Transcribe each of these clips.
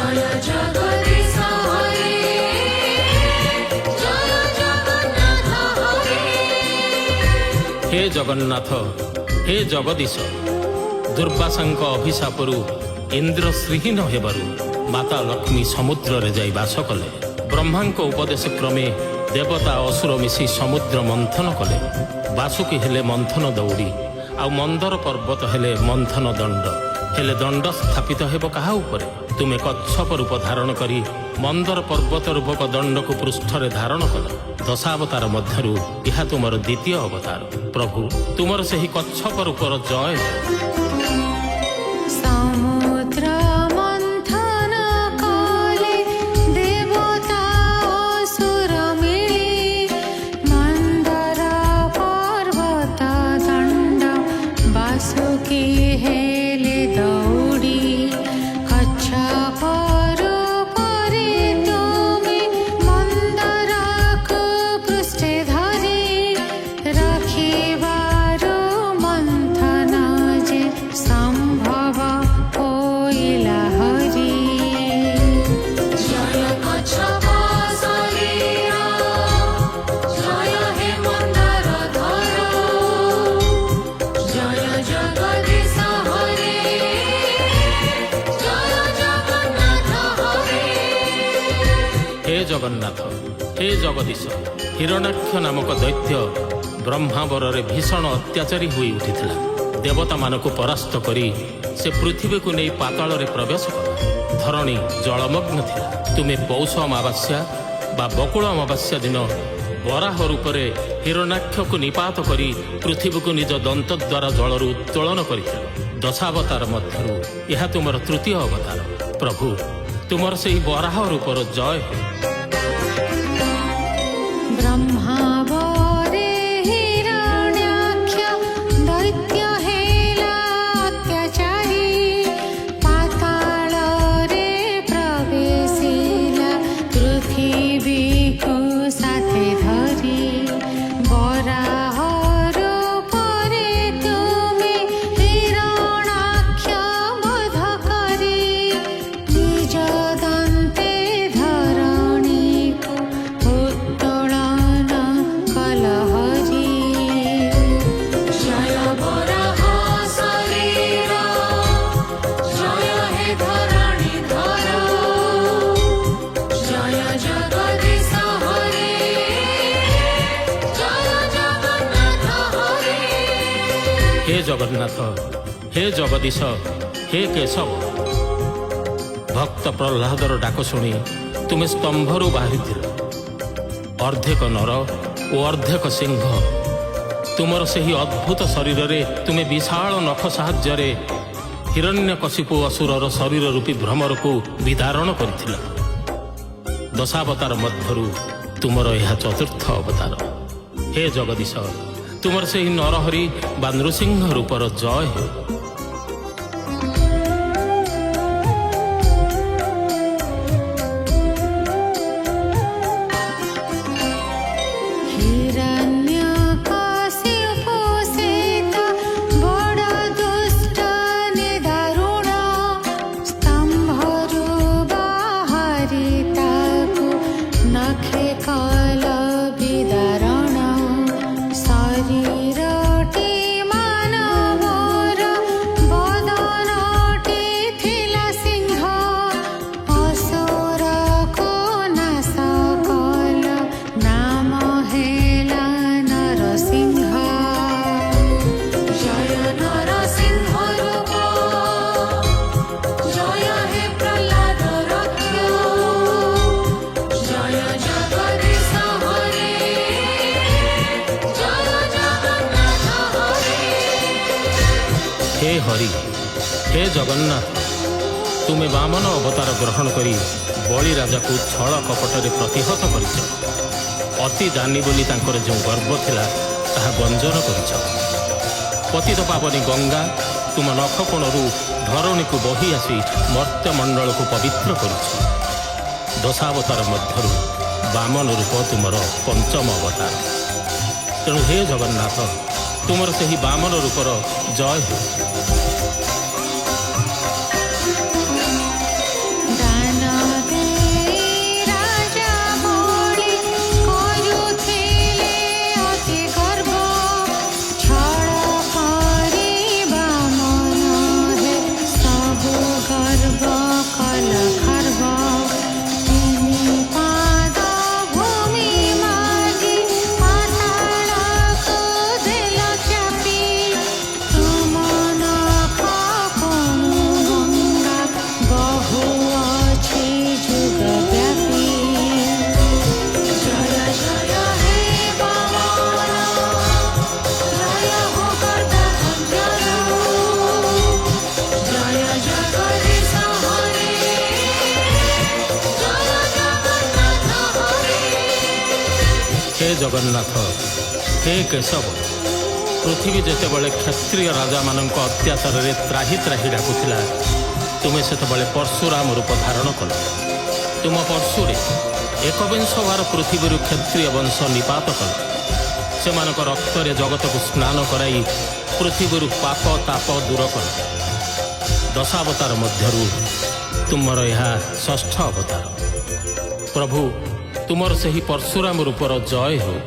জয় জগদীশ হরে, জয় জগন্নাথ হরে। হে জগন্নাଥ, হে ଜଗଦୀଶ, ଦୁର୍ବାସାଙ୍କ ଅଭିଶାପରୁ ଇନ୍ଦ୍ର ଶ୍ରୀହୀନ ହେବାରୁ ମାତା ଲକ୍ଷ୍ମୀ ସମୁଦ୍ରରେ ଯାଇ ବାସ କଲେ। ବ୍ରହ୍ମାଙ୍କ ଉପଦେଶ କ୍ରମେ ଦେବତା ଅସୁର ମିଶି ସମୁଦ୍ର ମନ୍ଥନ କଲେ। ବାସୁକୀ ହେଲେ ମନ୍ଥନ ଦୌଡ଼ି, ଆଉ ମନ୍ଦର ପର୍ବତ ହେଲେ ମନ୍ଥନ ଦଣ୍ଡ। ହେଲେ ଦଣ୍ଡ ସ୍ଥାପିତ ହେବ କାହା ଉପରେ? ତୁମେ କଚ୍ଛପ ରୂପ ଧାରଣ କରି ମନ୍ଦର ପର୍ବତ ରୂପକ ଦଣ୍ଡକୁ ପୃଷ୍ଠରେ ଧାରଣ କଲ। ଦଶାବତାର ମଧ୍ୟରୁ ଏହା ତୁମର ଦ୍ୱିତୀୟ ଅବତାର। ପ୍ରଭୁ, ତୁମର ସେହି କଚ୍ଛପ ରୂପର ଜୟ। ସମୁଦ୍ର ମନ୍ଥନ କଲେ ଦେବତା ଅସୁର ମିଳି, ମନ୍ଦର ପର୍ବତ ଦଣ୍ଡ ବାସୁକୀ ହେଲେ ଦୌଡ଼ି। କଚ୍ଛପ ରୂପରେ ତୁମେ ମନ୍ଦରକୁ ପୃଷ୍ଠେ ଧରି, ରଖିବାରୁ ମନ୍ଥନ ଯେ ସମ୍ଭବ ହୋଇଲା ହରି। ଜୟ କଚ୍ଛପ ଶରୀର, ଜୟ ହେ ମନ୍ଦରଧର, ଜୟ ଜଗଦୀଶ ହରେ, ଜୟ ଜଗନ୍ନାଥ ହରେ। ହେ ଜଗନ୍ନାଥ, ହେ ଜଗଦୀଶ, ହିରଣ୍ୟାକ୍ଷ ନାମକ ଦୈତ୍ୟ ବ୍ରହ୍ମାବରରେ ଭୀଷଣ ଅତ୍ୟାଚାରୀ ହୋଇ ଉଠିଥିଲା। ଦେବତାମାନଙ୍କୁ ପରାସ୍ତ କରି ସେ ପୃଥିବୀକୁ ନେଇ ପାତାଳରେ ପ୍ରବେଶ କଲା। ଧରଣୀ ଜଳମଗ୍ନ ଥିଲା। ତୁମେ ପୌଷ ଅମାବାସ୍ୟା ବା ବକୁଳ ଅମାବାସ୍ୟା ଦିନ ବରାହ ରୂପରେ ହିରଣ୍ୟାକ୍ଷକୁ ନିପାତ କରି ପୃଥିବୀକୁ ନିଜ ଦନ୍ତ ଦ୍ୱାରା ଜଳରୁ ଉତ୍ତୋଳନ କରିଥିଲ। ଦଶାବତାର ମଧ୍ୟରୁ ଏହା ତୁମର ତୃତୀୟ ଅବତାର। ପ୍ରଭୁ, ତୁମର ସେହି ବରାହ ରୂପର ଜୟ ହେଉ। ବ୍ରହ୍ମାବରେ ହିରଣ୍ୟାକ୍ଷ ଦୈତ୍ୟ ହେଲା ଅତ୍ୟାଚାରୀ, ପାତାଳରେ ପ୍ରବେଶିଲା ପୃଥିବୀକୁ ସାଥେ ଧରି। ବରାହ ରୂପରେ ତୁମେ ହିରଣ୍ୟାକ୍ଷ ବଧ କରି, ନିଜ ଦନ୍ତେ ଧରଣୀକୁ ଉତ୍ତୋଳନ କଲ ହରି। ଜୟ ବରାହ ଶରୀର, ଜୟ ହେ ଧରଣୀଧର, ଜୟ ଜଗଦୀଶ ହରେ, ଜୟ ଜଗନ୍ନାଥ ହରେ। ହେ ଜଗନ୍ନାଥ, ହେ ଜଗଦୀଶ, ହେ କେଶବ, ଭକ୍ତ ପ୍ରହ୍ଲାଦର ଡାକ ଶୁଣି ତୁମେ ସ୍ତମ୍ଭରୁ ବାହାରିଥିଲ। ଅର୍ଦ୍ଧେକ ନର ଓ ଅର୍ଦ୍ଧେକ ସିଂହ। ତୁମର ସେହି ଅଦ୍ଭୁତ ଶରୀରରେ ତୁମେ ବିଶାଳ ନଖ ସାହାଯ୍ୟରେ ହିରଣ୍ୟକଶିପୁ ଅସୁରର ଶରୀର ରୂପୀ ଭ୍ରମରକୁ ବିଦାରଣ କରିଥିଲ। ଦଶାବତାର ମଧ୍ୟରୁ ତୁମର ଏହା ଚତୁର୍ଥ ଅବତାର। ହେ ଜଗଦୀଶ, ତୁମର ସେହି ନରହରି ବା ନୃସିଂହ ରୂପର ଜୟ ହେଉ। ହିରଣ୍ୟକଶିପୁ ସେତ ବଡ଼ ଦୁଷ୍ଟ ନିଦାରୁଣ, ସ୍ତମ୍ଭରୁ ବାହାରି ତାକୁ ନଖେ କଲ ବିଦାରଣ। ଶରୀରଟି ମାନବର, ବଦନଟି ଥିଲା ସିଂହ, ଅସୁରକୁ ନାଶ କଲ, ନାମ ହେଲା ନରସିଂହ। ଜୟ ନରସିଂହ ରୂପ, ଜୟ ହେ ପ୍ରହ୍ଲାଦ ରକ୍ଷ, ଜୟ ଜଗଦୀଶ ହରେ, ଜୟ ଜଗନ୍ନାଥ ହରେ। ହେ ହରି, ହେ ଜଗନ୍ନାଥ, ତୁମେ ବାମନ ଅବତାର ଗ୍ରହଣ କରି ବଳି ରାଜାକୁ ଛଳ କପଟରେ ପ୍ରତିହତ କରିଛ। ଅତି ଦାନୀ ବୋଲି ତାଙ୍କର ଯେଉଁ ଗର୍ବ ଥିଲା ତାହା ଗଞ୍ଜନ କରିଛ। ପତିତ ପାବନୀ ଗଙ୍ଗା ତୁମ ନଖ କୋଣରୁ ଧରଣୀକୁ ବହି ଆସି ମର୍ତ୍ତ୍ୟମଣ୍ଡଳକୁ ପବିତ୍ର କରୁଛି। ଦଶାବତାର ମଧ୍ୟରୁ ବାମନ ରୂପ ତୁମର ପଞ୍ଚମ ଅବତାର। ତେଣୁ ହେ ଜଗନ୍ନାଥ, ତୁମର ସେହି ବାମନ ରୂପର ଜୟ ହେଉ। ଦାନ ଜଗନ୍ନାଥ, ହେ କେଶବ, ପୃଥିବୀ ଯେତେବେଳେ କ୍ଷତ୍ରିୟ ରାଜାମାନଙ୍କ ଅତ୍ୟାଚାରରେ ତ୍ରାହି ତ୍ରାହି ଡାକୁଥିଲା, ତୁମେ ସେତେବେଳେ ପରଶୁରାମ ରୂପ ଧାରଣ କଲ। ତୁମ ପରଶୁରେ ଏକବିଂଶ ବାର ପୃଥିବୀରୁ କ୍ଷତ୍ରିୟ ବଂଶ ନିପାତ କଲ। ସେମାନଙ୍କ ରକ୍ତରେ ଜଗତକୁ ସ୍ନାନ କରାଇ ପୃଥିବୀରୁ ପାପ ତାପ ଦୂର କଲ। ଦଶାବତାର ମଧ୍ୟରୁ ତୁମର ଏହା ଷଷ୍ଠ ଅବତାର। ପ୍ରଭୁ, ତୁମର ସେହି ପରଶୁରାମ ରୂପର ଜୟ ହେଉ।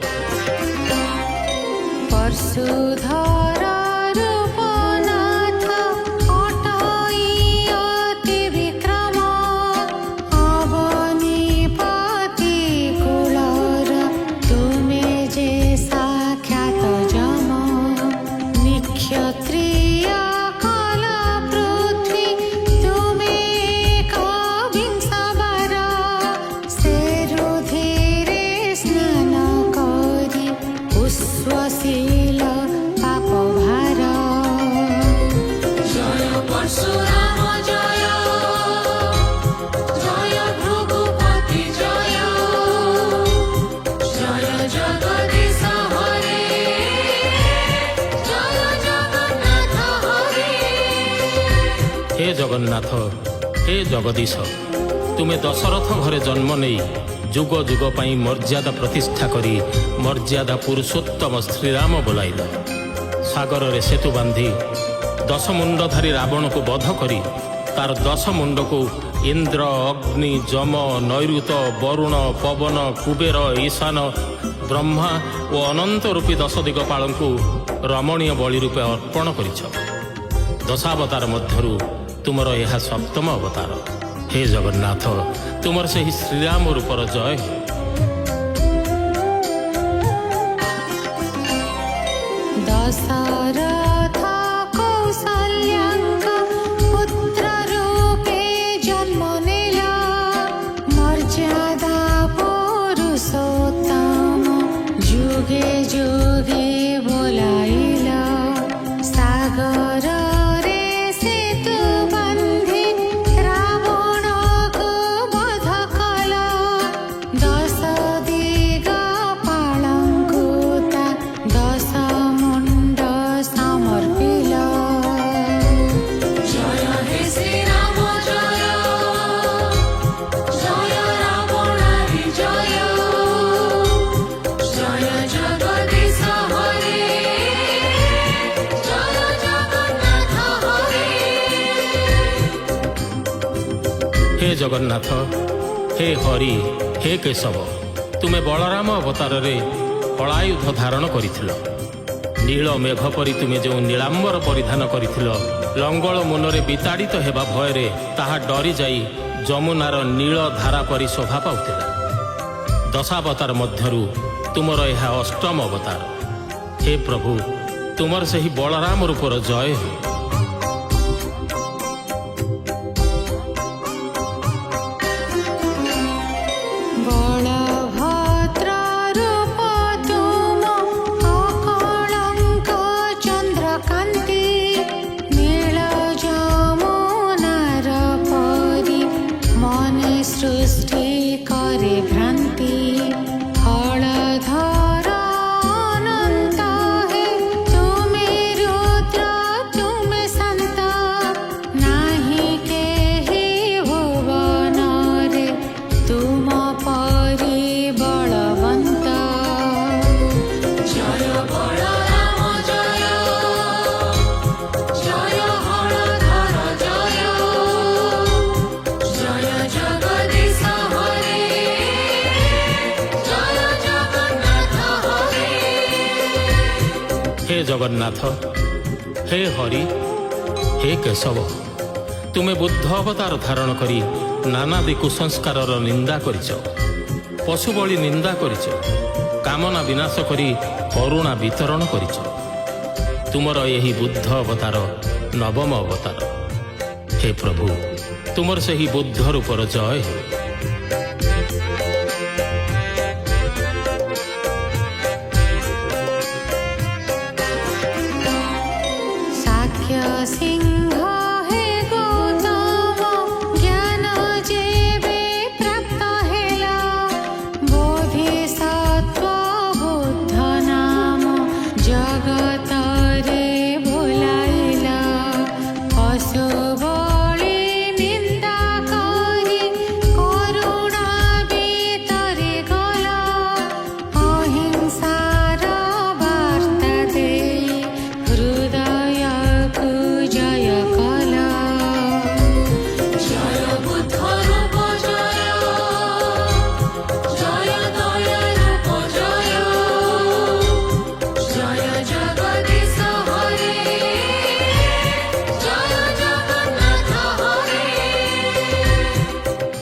परशुधर रूपनाथ अटई अति विक्रम अवनीपति कुलर तुमे जे साक्षात जम निक्षत्रिय कल पृथ्वी तुमे कविंशवर से रुधिरे स्नान करी उस्वशील पाप भार जय परशुराम जय जय भृगुपति जय जय जगदीश हरे जय जगन्नाथ हरे। हे ଜଗନ୍ନାଥ, हे ଜଗଦୀଶ, ତୁମେ ଦଶରଥ ଘରେ ଜନ୍ମ ନେଇ ଯୁଗ ଯୁଗ ପାଇଁ ମର୍ଯ୍ୟାଦା ପ୍ରତିଷ୍ଠା କରି ମର୍ଯ୍ୟାଦା ପୁରୁଷୋତ୍ତମ ଶ୍ରୀରାମ ବୋଲାଇଲ। ସାଗରରେ ସେତୁ ବାନ୍ଧି ଦଶମୁଣ୍ଡଧାରୀ ରାବଣକୁ ବଧ କରି ତାର ଦଶମୁଣ୍ଡକୁ ଇନ୍ଦ୍ର, ଅଗ୍ନି, ଯମ, ନୈଋତ, ବରୁଣ, ପବନ, କୁବେର, ଈଶାନ, ବ୍ରହ୍ମା ଓ ଅନନ୍ତ ରୂପୀ ଦଶ ଦିଗପାଳଙ୍କୁ ରମଣୀୟ ବଳି ରୂପେ ଅର୍ପଣ କରିଛ। ଦଶାବତାର ମଧ୍ୟରୁ ତୁମର ଏହା ସପ୍ତମ ଅବତାର। ହେ ଜଗନ୍ନାଥ, ତୁମର ସେହି ଶ୍ରୀରାମ ରୂପର ଜୟ। दशरथ कौसल्याङ्क पुत्र रूपे जन्म नेला मर्यादा पुरुषोत्तम जुगे जुगे बोलाइला सागर रे सेतु बन्धि रावणको वध कला दश दिगपालଙ୍କୁ ता दश मुण्ड समर्पिला। जय हे श्रीराम जय जय रावणारि जय जय जगदीश हरे जय जगन्नाथ हरे। हे ଜଗନ୍ନାଥ, हे ହରି, हे କେଶବ, ତୁମେ ବଳରାମ ଅବତାରରେ ହଳାୟୁଧ ଧାରଣ କରିଥିଲ। ନୀଳ ମେଘ ପରି ତୁମେ ଯେଉଁ ନୀଳାମ୍ବର ପରିଧାନ କରିଥିଲ, ଲଙ୍ଗଳ ମୁନରେ ବିତାଡ଼ିତ ହେବା ଭୟରେ ତାହା ଡରି ଯାଇ ଯମୁନାର ନୀଳ ଧାରା ପରି ଶୋଭା ପାଉଥିଲା। ଦଶାବତାର ମଧ୍ୟରୁ ତୁମର ଏହା ଅଷ୍ଟମ ଅବତାର। ହେ ପ୍ରଭୁ, ତୁମର ସେହି ବଳରାମ ରୂପର ଜୟ ହେଉ। बलभद्र रूप तुम अकलङ्क चन्द्रकान्ति नील जमुनार परि मने सृष्टि करे भ्रान्ति हलधर अनन्त हे तुमे रुद्र तुमे सन्त नाही केहि भुवन रे तुम परि बलवन्त। जय बलराम जय जय हलधर जय जय जगदीश हरे जय जगन्नाथ हरे। हे ଜଗନ୍ନାଥ, हे ହରି, हे କେଶବ, ତୁମେ ବୁଦ୍ଧ ଅବତାର ଧାରଣ କରି ନାନାଦି କୁସଂସ୍କାରର ନିନ୍ଦା କରିଛ, ପଶୁ ବଳି ନିନ୍ଦା କରିଛ, କାମନା ବିନାଶ କରି କରୁଣା ବିତରଣ କରିଛ। ତୁମର ଏହି ବୁଦ୍ଧ ଅବତାର ନବମ ଅବତାର। ହେ ପ୍ରଭୁ, ତୁମର ସେହି ବୁଦ୍ଧ ରୂପର ଜୟ ହେଉ। साक्ष्य सिंह हे गौतम ज्ञान जेबे प्राप्त हेला बोधिसत्व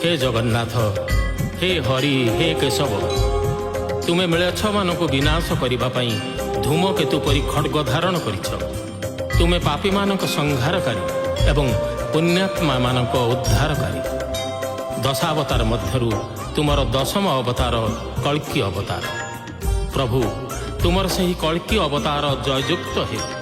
ହେ ଜଗନ୍ନାଥ, ହେ ହରି, ହେ କେଶବ, ତୁମେ ମ୍ଳେଚ୍ଛମାନଙ୍କୁ ବିନାଶ କରିବା ପାଇଁ ଧୂମକେତୁ ପରି ଖଡ୍ଗ ଧାରଣ କରିଛ। ତୁମେ ପାପୀମାନଙ୍କ ସଂହାରକାରୀ ଏବଂ ପୁଣ୍ୟାତ୍ମାମାନଙ୍କ ଉଦ୍ଧାରକାରୀ। ଦଶାବତାର ମଧ୍ୟରୁ ତୁମର ଦଶମ ଅବତାର କଳ୍କି ଅବତାର। ପ୍ରଭୁ, ତୁମର ସେହି କଳ୍କି ଅବତାର ଜୟଯୁକ୍ତ ହେଉ।